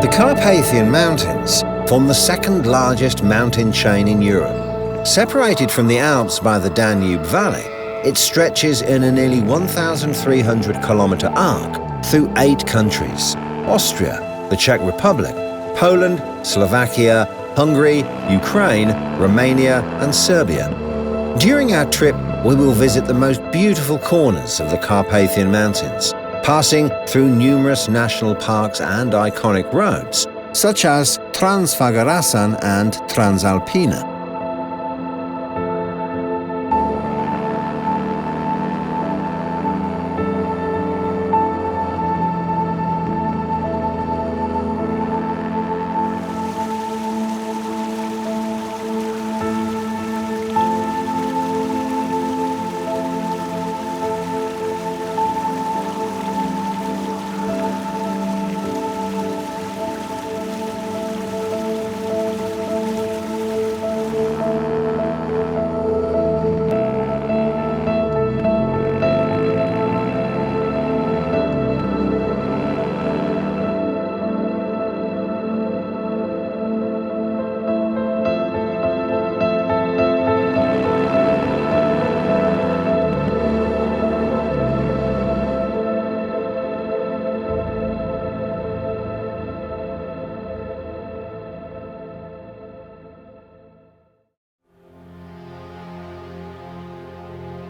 The Carpathian Mountains form the second largest mountain chain in Europe. Separated from the Alps by the Danube Valley, it stretches in a nearly 1,300-kilometre arc through 8 countries: Austria, the Czech Republic, Poland, Slovakia, Hungary, Ukraine, Romania and Serbia. During our trip, we will visit the most beautiful corners of the Carpathian Mountains, passing through numerous national parks and iconic roads, such as TRANSFAGARASAN and TRANSALPINA.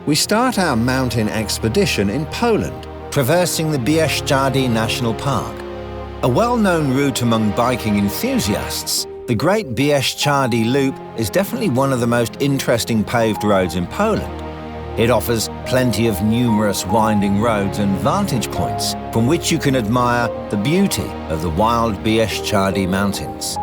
We start our mountain expedition in Poland, traversing the BIESZCZADY National Park. A well-known route among biking enthusiasts, the Great BIESZCZADY Loop is definitely one of the most interesting paved roads in Poland. It offers plenty of numerous winding roads and vantage points from which you can admire the beauty of the wild BIESZCZADY Mountains.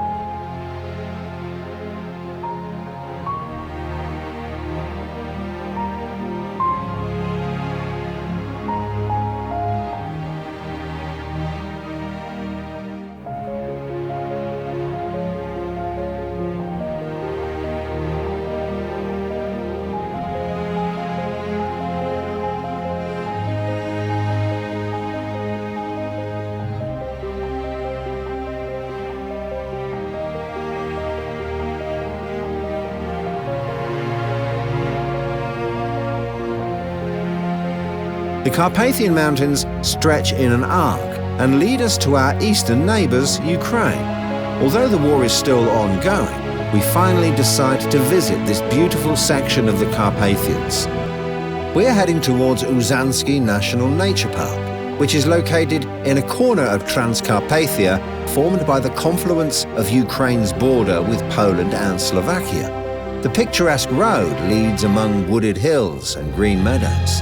The Carpathian Mountains stretch in an arc and lead us to our eastern neighbours, Ukraine. Although the war is still ongoing, we finally decide to visit this beautiful section of the Carpathians. We're heading towards UZANSKI National Nature Park, which is located in a corner of Transcarpathia formed by the confluence of Ukraine's border with Poland and Slovakia. The picturesque road leads among wooded hills and green meadows.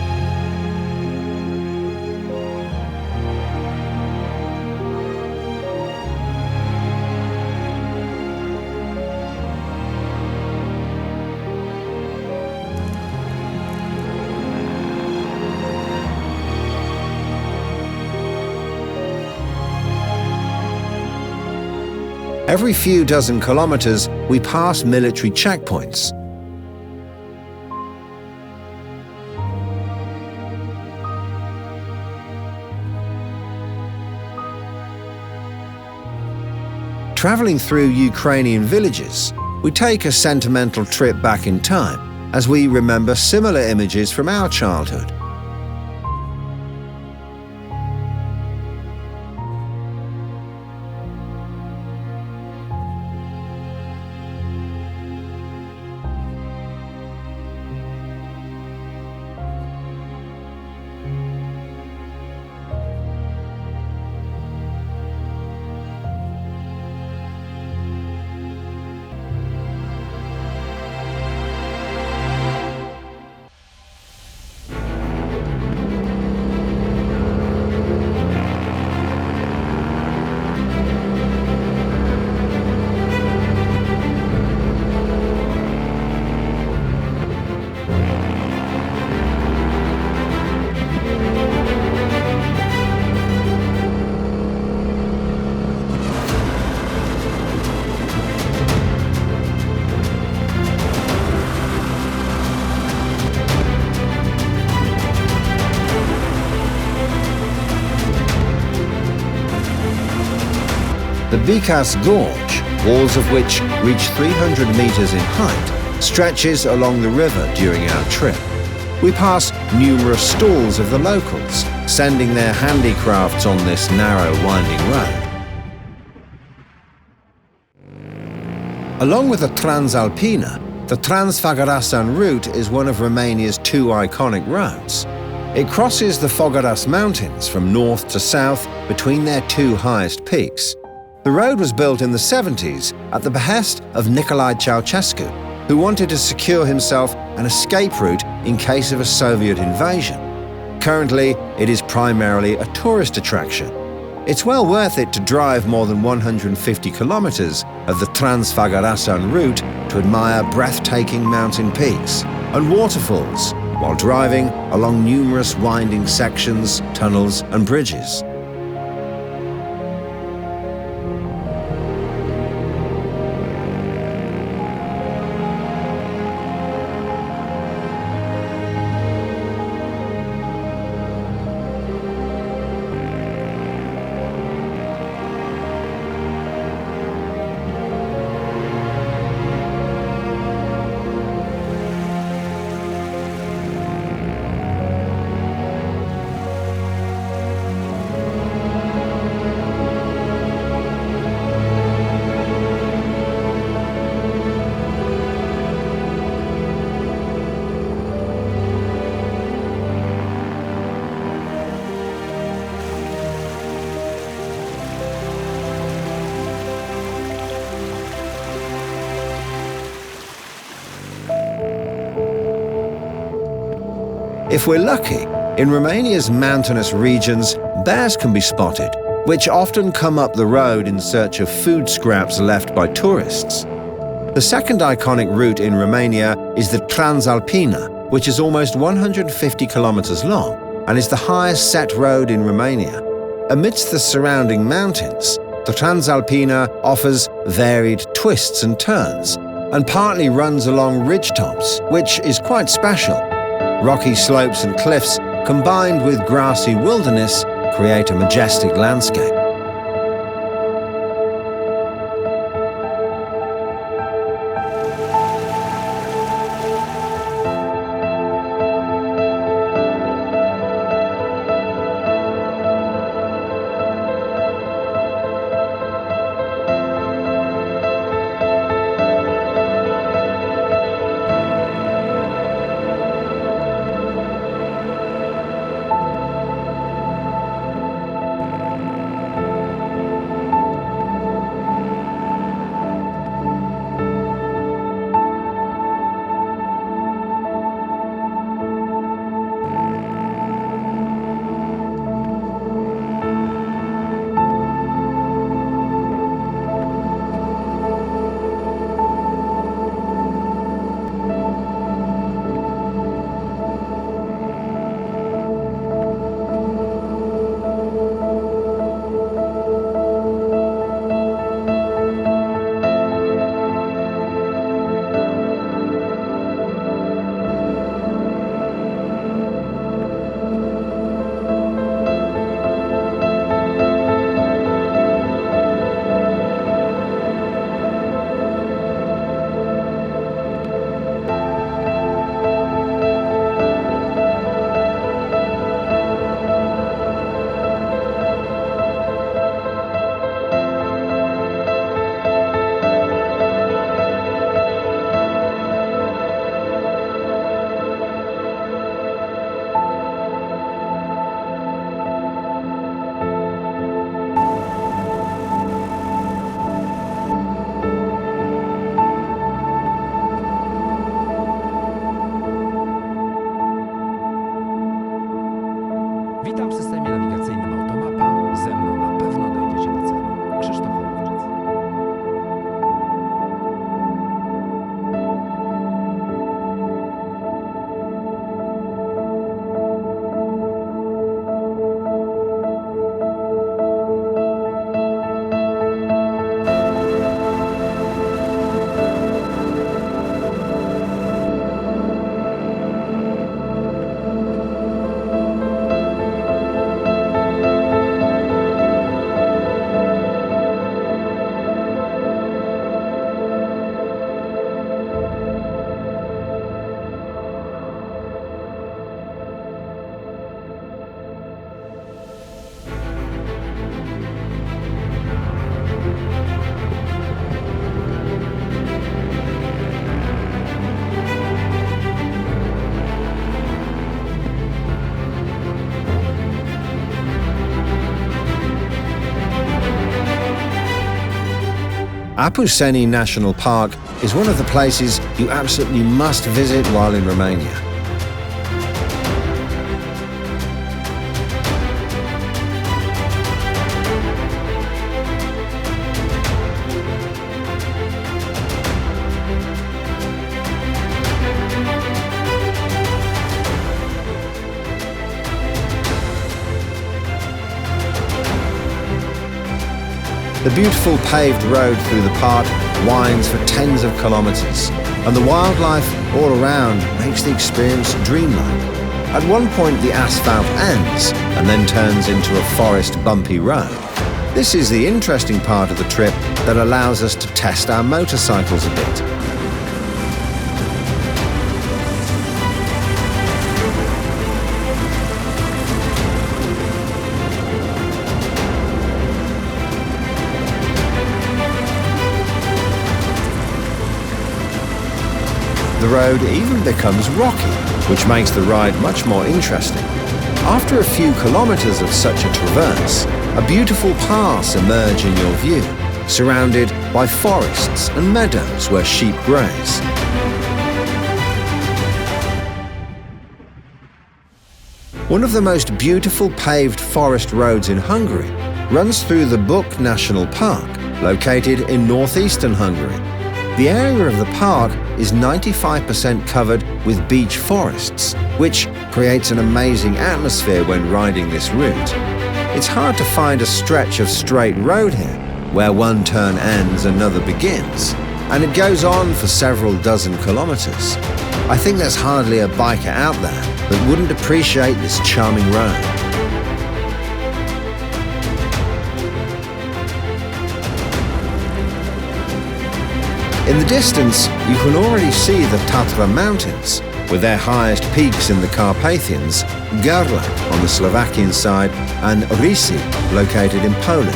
Every few dozen kilometers, we pass military checkpoints. Traveling through Ukrainian villages, we take a sentimental trip back in time as we remember similar images from our childhood. The Bikas Gorge, walls of which reach 300 meters in height, stretches along the river during our trip. We pass numerous stalls of the locals, sending their handicrafts on this narrow, winding road. Along with the Transalpina, the TRANSFAGARASAN route is one of Romania's two iconic roads. It crosses the Fogaras Mountains from north to south between their two highest peaks. The road was built in the 70s at the behest of Nicolae Ceausescu, who wanted to secure himself an escape route in case of a Soviet invasion. Currently, it is primarily a tourist attraction. It's well worth it to drive more than 150 kilometers of the TRANSFAGARASAN route to admire breathtaking mountain peaks and waterfalls while driving along numerous winding sections, tunnels and bridges. If we're lucky, in Romania's mountainous regions, bears can be spotted, which often come up the road in search of food scraps left by tourists. The second iconic route in Romania is the Transalpina, which is almost 150 kilometers long and is the highest set road in Romania. Amidst the surrounding mountains, the Transalpina offers varied twists and turns and partly runs along ridgetops, which is quite special. Rocky slopes and cliffs, combined with grassy wilderness, create a majestic landscape. APUSENI National Park is one of the places you absolutely must visit while in Romania. The beautiful paved road through the park winds for tens of kilometers, and the wildlife all around makes the experience dreamlike. At one point the asphalt ends and then turns into a forest bumpy road. This is the interesting part of the trip that allows us to test our motorcycles a bit. The road even becomes rocky, which makes the ride much more interesting. After a few kilometers of such a traverse, a beautiful pass emerge in your view, surrounded by forests and meadows where sheep graze. One of the most beautiful paved forest roads in Hungary runs through the BUKKI National Park, located in northeastern Hungary. The area of the park is 95% covered with beech forests, which creates an amazing atmosphere when riding this route. It's hard to find a stretch of straight road here, where one turn ends, another begins, and it goes on for several dozen kilometers. I think there's hardly a biker out there that wouldn't appreciate this charming road. In the distance, you can already see the TATRA mountains, with their highest peaks in the Carpathians, Garlak on the Slovakian side and Risi, located in Poland.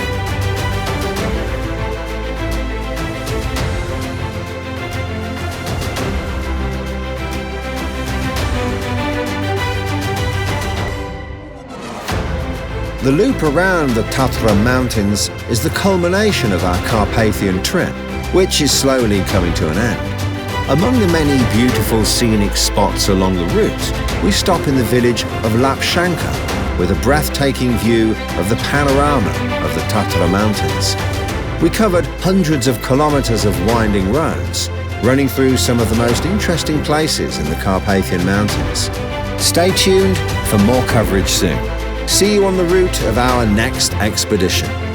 The loop around the Tatra mountains is the culmination of our Carpathian trip, which is slowly coming to an end. Among the many beautiful scenic spots along the route, we stop in the village of Lapshanka with a breathtaking view of the panorama of the Tatra mountains. We covered hundreds of kilometers of winding roads, running through some of the most interesting places in the Carpathian Mountains. Stay tuned for more coverage soon. See you on the route of our next expedition.